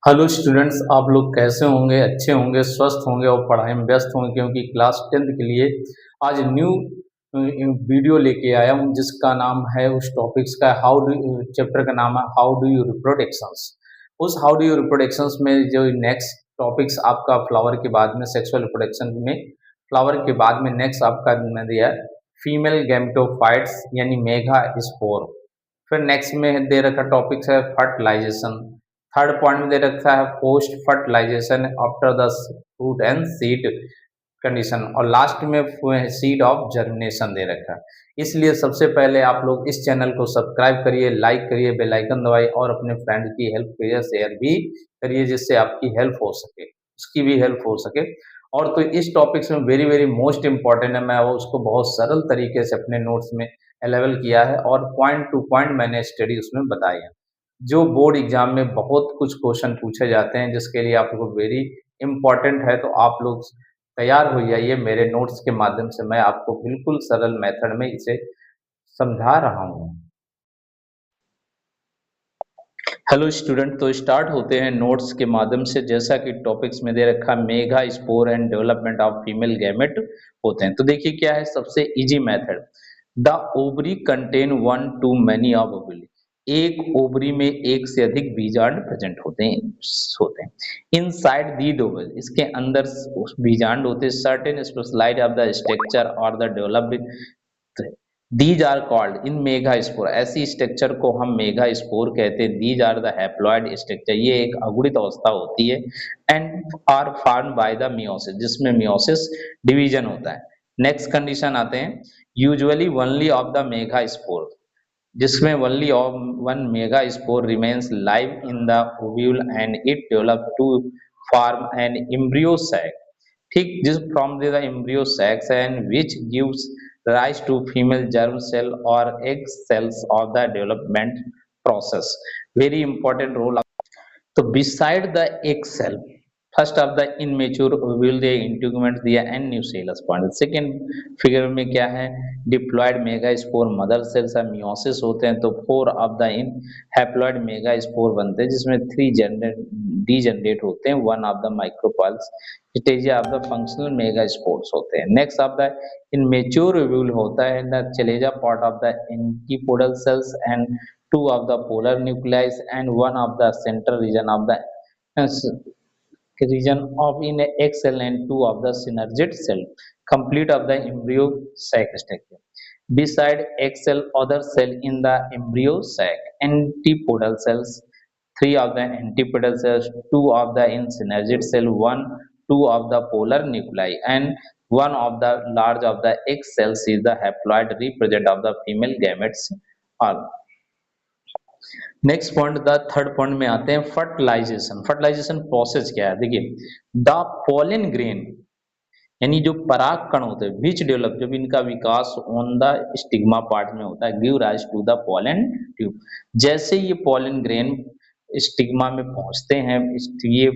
Hello students, आप लोग कैसे होंगे? अच्छे होंगे, स्वस्थ होंगे और पढ़ाई में व्यस्त होंगे क्योंकि क्लास 10th के लिए आज न्यू वीडियो लेके आया हूँ जिसका नाम है, उस टॉपिक्स का हाउ डू चैप्टर का नाम है हाउ डू यू रिप्रोडक्शंस। उस हाउ डू यू रिप्रोडक्शंस में जो नेक्स्ट टॉपिक्स आपका फ्लावर के बाद में सेक्सुअल रिप्रोडक्शन में फ्लावर के बाद में नेक्स्ट आपका मैंने दिया फीमेल गैमेटोफाइट्स यानी मेगा स्पोर। फिर नेक्स्ट में दे रखा टॉपिक्स है फर्टिलाइजेशन। थर्ड पॉइंट में दे रखा है post fertilization after the fruit and seed condition, और लास्ट में सीड ऑफ जर्मिनेशन दे रखा है। इसलिए सबसे पहले आप लोग इस चैनल को सब्सक्राइब करिए, लाइक करिए, बेल आइकन दबाइए और अपने फ्रेंड की हेल्प करिए, शेयर भी करिए जिससे आपकी हेल्प हो सके, उसकी भी हेल्प हो सके। और तो इस टॉपिक्स में वेरी वेरी मोस्ट इंपॉर्टेंट है, मैं वो उसको बहुत सरल तरीके से अपने नोट्स में अवेलेबल किया है और पॉइंट टू पॉइंट मैंने स्टडी उसमें बताई है। जो बोर्ड एग्जाम में बहुत कुछ क्वेश्चन पूछे जाते हैं जिसके लिए आप लोग वेरी इंपॉर्टेंट है, तो आप लोग तैयार हो जाइए मेरे नोट्स के माध्यम से। मैं आपको बिल्कुल सरल मेथड में इसे समझा रहा हूँ। हेलो स्टूडेंट, तो स्टार्ट होते हैं नोट्स के माध्यम से। जैसा कि टॉपिक्स में दे रखा mega spore and development of female gamete होते हैं, तो देखिए क्या है सबसे easy method. The ovary contain one two many of ovary. एक ओवरी में एक से अधिक बीजांड प्रेजेंट होते हैं इनसाइड दी ओवरी, इसके अंदर बीजांड होते हैं। Certain specialised of the structure और the developed these are called in megaspore. ऐसी स्ट्रक्चर को हम मेगा स्पोर कहते हैं। These are the haploid structure, ये एक अगुणित अवस्था होती है। And are formed by the meiosis, जिसमें मियोसिस डिवीजन होता है। नेक्स्ट कंडीशन आते हैं usually only of the megaspore, जिसमें only of one megaspore remains live in the ovule and it develop to form an embryo sac. ठीक, जिस from the embryo sacs and which gives rise to female germ cell or egg cells of the development process. Very important role. तो beside the egg cell, first of the immature ovule the integument दिया and nucellus point। Second figure में क्या है diploid megaspore mother cells और meiosis होते हैं। तो four of the in haploid megaspore बनते हैं जिसमें थ्री जनरेट डीजनरेट होते हैं, वन ऑफ द माइक्रोपल्स स्टेजिया ऑफ द फंक्शनल मेगास्पोर्स होते हैं। Next of the in mature ovule होता है the chalaza part of the antipodal cells and two of the polar nuclei and one of the central region of the region of in egg cell and two of the synergid cell complete of the embryo sac structure. Beside egg cell, other cell in the embryo sac, antipodal cells, three of the antipodal cells, two of the in synergid cell, one, two of the polar nuclei, and one of the large of the egg cells is the haploid represent of the female gametes. All next point the third point में आते हैं fertilisation. Fertilisation process क्या है देखिए। The pollen grain यानी जो पराग कण होते हैं विच डेवलप, जब इनका विकास ऑन द स्टिग्मा पार्ट में होता है, give rise to the pollen tube. जैसे ये पोलन ग्रेन स्टिग्मा में पहुंचते हैं, ये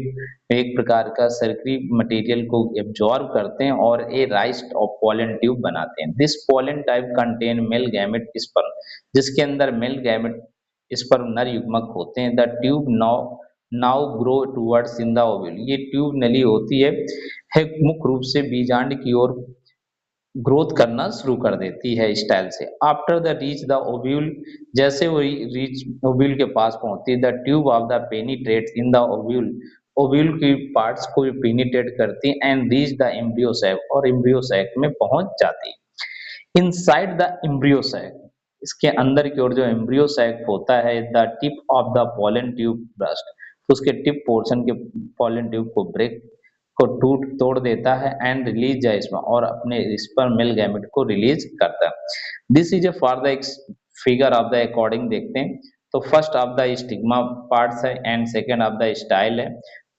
एक प्रकार का सर्करी मटेरियल को एब्जॉर्ब करते हैं और ए राइज ऑफ पोलन ट्यूब बनाते हैं। This pollen type contain male gamete sperm, जिसके अंदर मेल गैमेट स्पर्म नर युग्मक होते हैं। The tube now grow towards in the ovule, ये ट्यूब नली होती है मुख्य रूप से बीजांड की ओर ग्रोथ करना शुरू कर देती है स्टाइल से। After the reach the ovule, जैसे वो रीच ओव्यूल के पास पहुंचती है, the tube of the penetrates in the ovule, ovule की पार्ट्स को पेनिट्रेट करती है and reach the embryo sac, और एम्ब्रियो सैक में पहुंच जाती है। इनसाइड द एम्ब्रियो सैक, इसके अंदर की ओर जो एम्ब्रियो सैक होता है, the tip of the pollen tube burst, उसके टिप पोर्शन के पोलन ट्यूब को ब्रेक को टूट तोड़ देता है एंड रिलीज जाइस्मा, और अपने स्पर्म मेल गैमेट को रिलीज करता है। This is a for the figure of the according देखते हैं। तो first of the stigma parts है and second of the style है।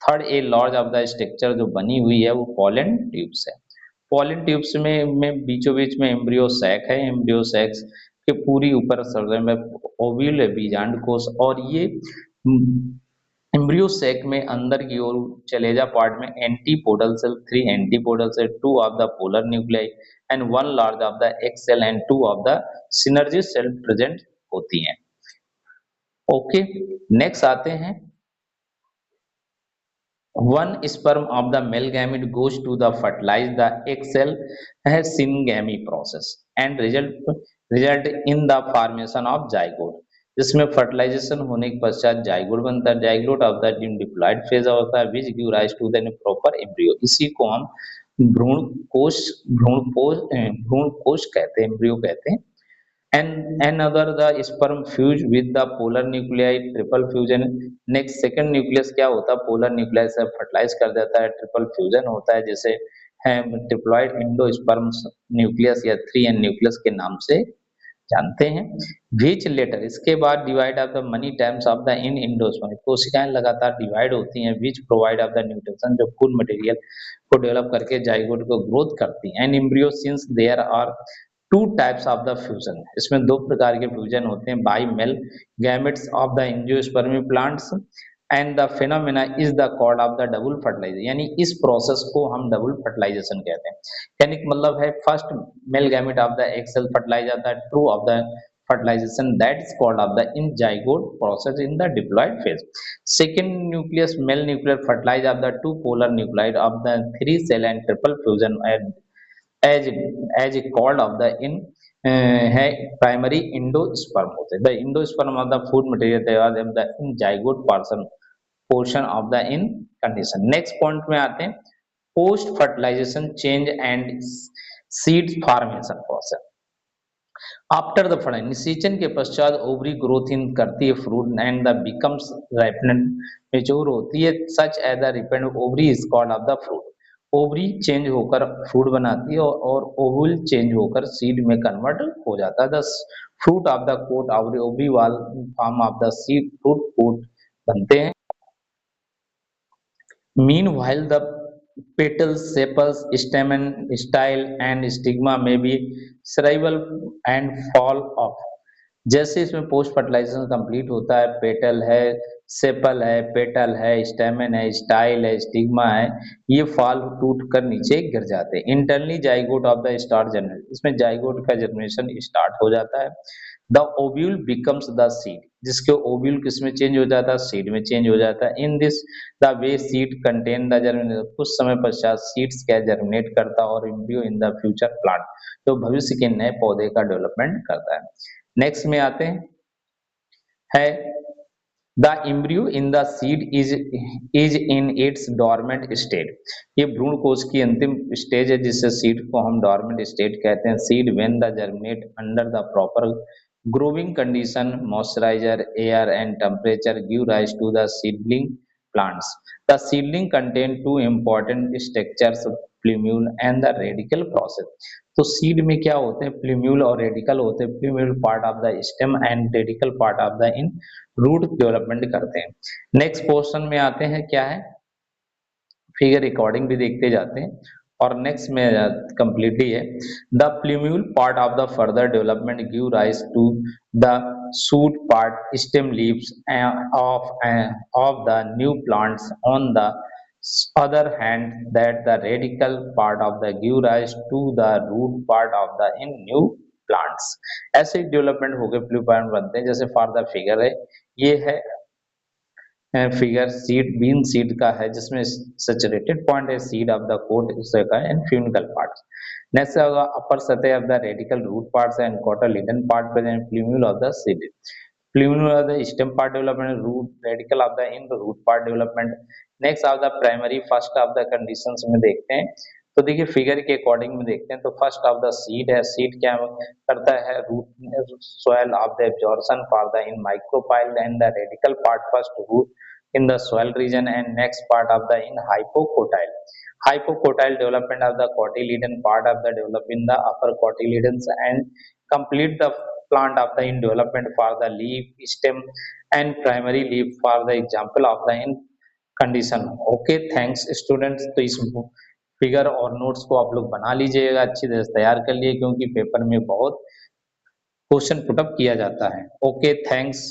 Third a large of the structure जो बनी हुई है वो पोलन ट्यूब्स है। पोलन ट्यूब्स में बीचों बीच में एम्ब्रियो सैक है। एम्ब्रियो सैक्स के पूरी ऊपर सर्वे में ओव्यूल है, बीजांड कोष, और ये एम्ब्रियो सैक में अंदर की ओर चलेजा पार्ट में antipodal cell, three antipodal cell, two of the polar nuclei and one large of the egg cell and two of the synergy cell present होती हैं। ओके, नेक्स्ट आते हैं one sperm of the male gamete goes to the fertilize the egg cell has syngamy process and result in the formation of zygote, जिसमें fertilization होने के पश्चात zygote बनता है। Zygote of the diploid phase होता है which give rise to the proper embryo. इसी को हम भ्रूण कोश भ्रूण कोश कहते हैं, एम्ब्रियो कहते हैं। and another the sperm fuse with the polar nuclei triple fusion। Next second nucleus क्या होता है, पोलर न्यूक्लियस से फर्टिलाइज कर देता है, ट्रिपल फ्यूजन होता है जिसे हम ट्रिप्लॉइड इंडोस्पर्म न्यूक्लियस या 3n न्यूक्लियस के नाम से जानते हैं। विच लेटर इसके बाद divide of the many times of the in endosperm, कोशिकाएं लगातार डिवाइड होती हैं which provide of the nutrition, जो फूड मटेरियल को डेवलप करके जाइगोट को ग्रोथ करती हैं। And embryo since there are two types of the fusion, इसमें दो प्रकार के फ्यूजन होते हैं, by male gametes of the angiospermae plants and the phenomena is the called of the double fertilization, यानी इस प्रोसेस को हम डबल फर्टिलाइजेशन कहते हैं। यानी कि मतलब है first male gamete of the egg cell fertilize जाता है, true of the fertilization that is called of the in zygote process in the diploid phase। second nucleus male nuclear fertilize of the two polar nuclei of the three cell and triple fusion as as called of the in है primary endosperm होते हैं। The endosperm of the food material तैयार है the in zygote portion of the in condition. Next point में आते हैं post fertilisation change and seed formation process. After the fertilisation निषेचन के पश्चात ओवरी ग्रोथ इन करती है fruit and the becomes ripened mature होती है such as the ripened ovary is called of the fruit. Ovary change होकर fruit बनाती है और ओवल चेंज होकर सीड में कन्वर्ट हो जाता है। The fruit of the coat of ovary wall form of the seed fruit coat बनते हैं। Meanwhile, the petals, sepals, stamen, style and stigma may be shrivel and fall off। जैसे इसमें post fertilisation complete होता है, petal है, sepal है, petal है, स्टेमन है, स्टाइल है, स्टिग्मा है, ये फॉल टूट कर नीचे गिर जाते हैं। Internally zygote of the start generation, इसमें जाइगोट का जनरेशन स्टार्ट हो जाता है। The ovule becomes the seed, जिसके ओव्यूल किसमें चेंज हो जाता है, सीड में चेंज हो जाता है। In this the way seed contain the germination, कुछ समय पश्चात सीड्स क्या जर्मिनेट करता है और embryo in the future plant, जो भविष्य के नए पौधे का डेवलपमेंट करता है। नेक्स्ट में आते हैं है the embryo in the seed is in its dormant state, ये भ्रूण कोश की अंतिम स्टेज है जिससे सीड को हम डॉर्मेंट स्टेट कहते हैं। Seed when the germinate under the proper growing condition moisturizer air and temperature give rise to the seedling plants। The seedling contain two important structures, plumule and the radical process। तो seed में क्या होते हैं, plumule और radical होते हैं। Plumule part of the stem and radical part of the in root development करते हैं। नेक्स्ट पोर्शन में आते हैं, क्या है, फिगर रिकॉर्डिंग भी देखते जाते हैं और नेक्स्ट में कंप्लीटली है the plumule part of the further development give rise to the shoot part stem leaves of the new plants। on the other hand that the radical part of the give rise to the root part of the in new plants। ऐसे development हो गए plumule बनते हैं। जैसे for the figure है, ये है figure seed been seed का है जिसमें सैचुरेटेड पॉइंट है, सीड ऑफ द कोट का एंड फ्यूनिकल पार्ट। नेक्स्ट होगा अपर सतह of the radicle root parts and cotyledon part present plumule of the seed. Plumule of the stem part development, root radicle of the in root part development. Next of the primary first of the conditions में देखते हैं, तो देखिए figure के according में देखते हैं। तो फर्स्ट ऑफ द सीड है, सीड क्या करता है, root soil of the absorption for the in micropyle and the radical part first root in the soil region and next part of the in hypocotyle। Hypocotyle development of the cotyledon part of the develop in the upper cotyledons and complete the plant of the in development for the leaf, stem and primary leaf for the example of the in condition। Okay thanks students. तो इस figure और notes को आप लोग बना लीजिएगा, अच्छी तरह से तैयार कर लिए क्योंकि पेपर में बहुत क्वेश्चन पुटअप किया जाता है। Okay thanks.